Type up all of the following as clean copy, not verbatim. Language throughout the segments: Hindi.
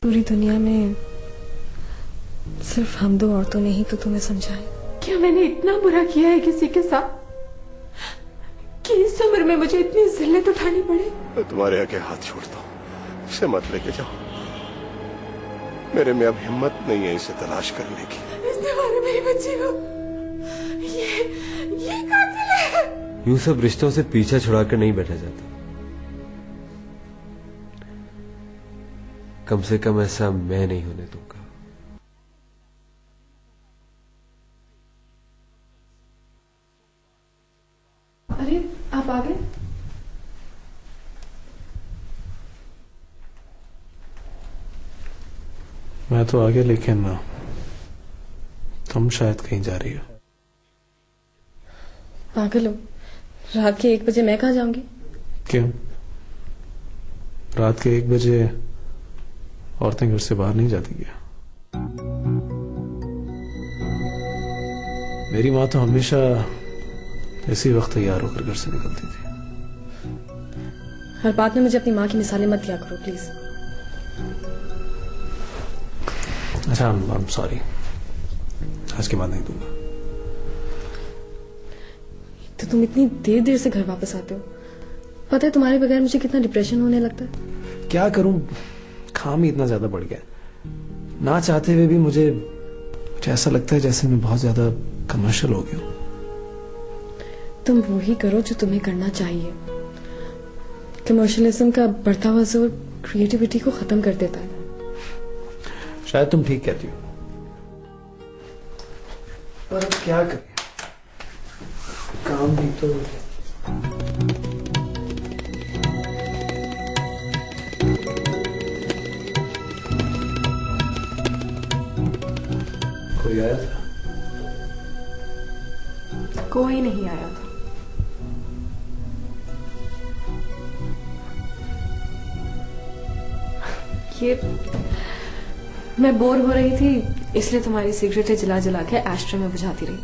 पूरी दुनिया में सिर्फ हम दो औरतों ने ही तो तुम्हें समझा है। क्या मैंने इतना बुरा किया है किसी के साथ कि इस उम्र में मुझे इतनी जिल्लत उठानी पड़े? मैं तुम्हारे आगे हाथ छोड़ता हूँ, इसे मत लेके जाओ। मेरे में अब हिम्मत नहीं है इसे तलाश करने की। इसने मारा मेरी बच्ची को। ये कातिल है। यूं सब रिश्तों से पीछा छुड़ाकर नहीं बैठा जाता। कम से कम ऐसा मैं नहीं होने दूंगा। अरे आप आ गए? मैं तो आगे, लेकिन तुम शायद कहीं जा रही हो। पागल हो, रात के 1 बजे मैं कहाँ जाऊंगी? क्यों? रात के 1 बजे औरतें घर से बाहर नहीं जाती क्या? मेरी माँ तो हमेशा इसी वक्त तैयार होकर घर से निकलती थी। हर बात में मुझे अपनी माँ की मिसालें मत दिया करो प्लीज। अच्छा, I'm sorry, आज के बाद नहीं दूंगा। तो तुम इतनी देर देर से घर वापस आते हो। पता है तुम्हारे बगैर मुझे कितना डिप्रेशन होने लगता है। क्या करूं, काम ही इतना ज्यादा बढ़ गया। ना चाहते हुए भी मुझे ऐसा लगता है जैसे मैं बहुत ज्यादा कमर्शियल हो गया हूं। तुम वो ही करो जो तुम्हें करना चाहिए। कमर्शियलिज्म का बढ़ता हुआ जोर क्रिएटिविटी को खत्म कर देता है। शायद तुम ठीक कहती हो, पर क्या करें, काम भी तो। कोई आया था? कोई नहीं आया था। ये मैं बोर हो रही थी इसलिए तुम्हारी सिगरेटें जला जला के एस्ट्रे में बुझाती रही।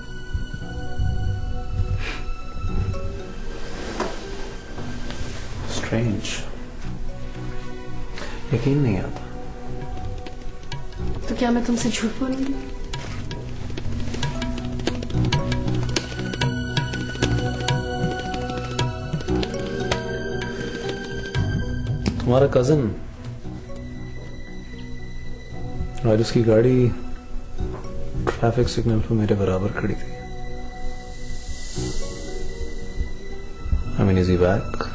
स्ट्रेंज, यकीन नहीं आता। तो क्या मैं तुमसे झूठ बोलूंगी? तुम्हारा कजन आज उसकी गाड़ी ट्रैफिक सिग्नल पर मेरे बराबर खड़ी थी। I mean, is he back?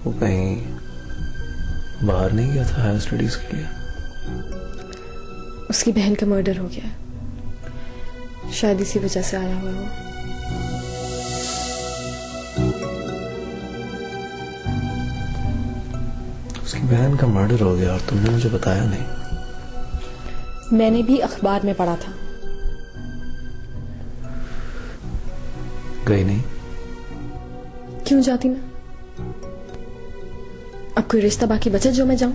वो कहीं बाहर नहीं गया था हायर स्टडीज के लिए? उसकी बहन का मर्डर हो गया है, शायद इसी वजह से आया हुआ हो। उसकी बहन का मर्डर हो गया और तुमने मुझे बताया नहीं। मैंने भी अखबार में पढ़ा था। गई नहीं? क्यों जाती मैं? अब कोई रिश्ता बाकी बचा जो मैं जाऊं?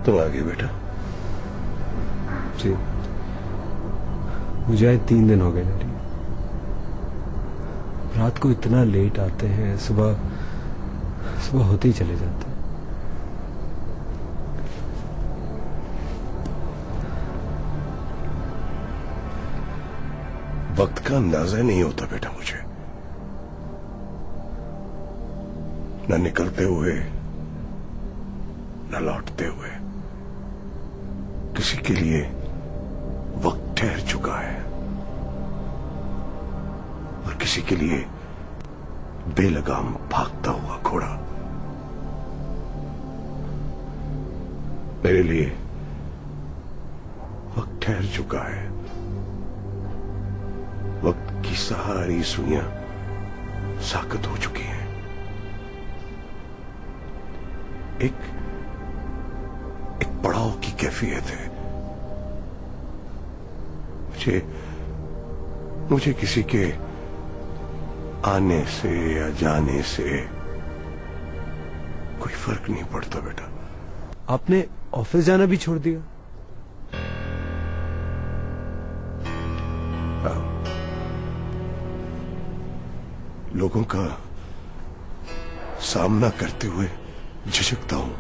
तुम आ गए बेटा? जी, मुझे आए 3 दिन हो गए डैडी। रात को इतना लेट आते हैं, सुबह सुबह होते ही चले जाते हैं। वक्त का अंदाजा नहीं होता बेटा मुझे, न निकलते हुए न लौटते हुए। किसी के लिए किसी के लिए बेलगाम भागता हुआ घोड़ा। मेरे लिए वक्त ठहर चुका है। वक्त की सारी सुइयां साकत हो चुकी हैं। एक पड़ाव की कैफियत है। मुझे किसी के आने से या जाने से कोई फर्क नहीं पड़ता बेटा। आपने ऑफिस जाना भी छोड़ दिया? लोगों का सामना करते हुए झिझकता हूं।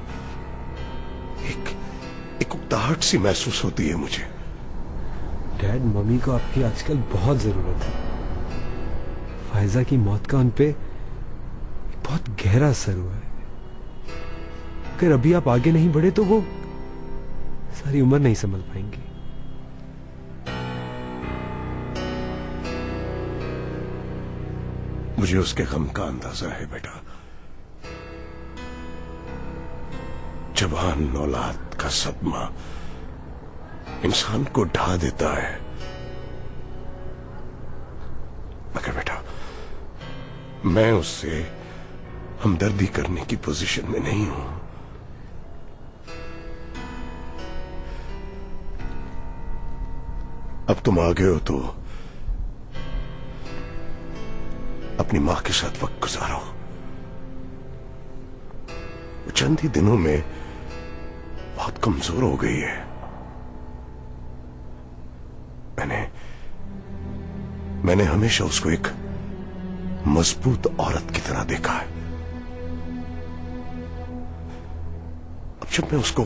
एक उकताहट सी महसूस होती है मुझे। डैड, मम्मी को आपकी आजकल बहुत जरूरत है। फायजा की मौत का उनपे बहुत गहरा असर हुआ है। अगर अभी आप आगे नहीं बढ़े तो वो सारी उम्र नहीं संभल पाएंगी। मुझे उसके गम का अंदाजा है बेटा। जवान औलाद का सदमा इंसान को ढा देता है। मगर बेटा, मैं उससे हमदर्दी करने की पोजीशन में नहीं हूं। अब तुम आ गए हो तो अपनी मां के साथ वक्त गुजारो। चंद ही दिनों में बहुत कमजोर हो गई है। मैंने हमेशा उसको एक मजबूत औरत की तरह देखा है। अब जब मैं उसको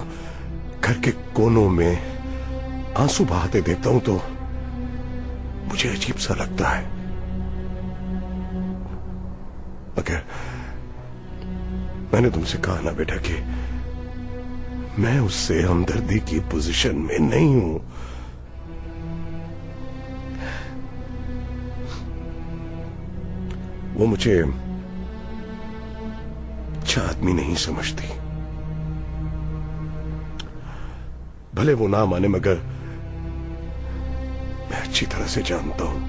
घर के कोनों में आंसू बहाते देखता हूं तो मुझे अजीब सा लगता है। मगर मैंने तुमसे कहा ना बेटा कि मैं उससे हमदर्दी की पोजीशन में नहीं हूं। वो मुझे अच्छा आदमी नहीं समझती। भले वो ना माने मगर मैं अच्छी तरह से जानता हूं।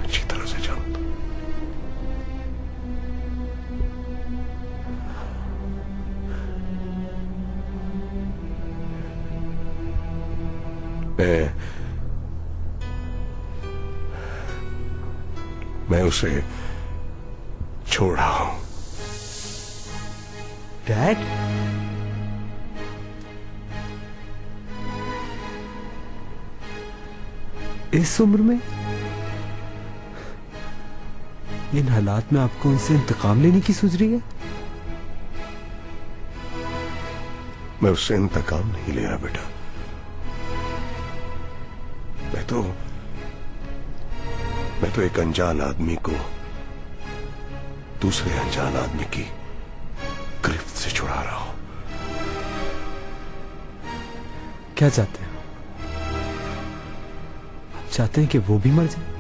अच्छी तरह से जानता हूं। मैं उसे छोड़ रहा हूं। डैड, इस उम्र में इन हालात में आपको उनसे इंतकाम लेने की सोच रही है? मैं उससे इंतकाम नहीं ले रहा बेटा। मैं तो एक अनजान आदमी को दूसरे अनजान आदमी की गिरफ्त से छुड़ा रहा हूं। क्या चाहते हैं? आप चाहते हैं कि वो भी मर जाए?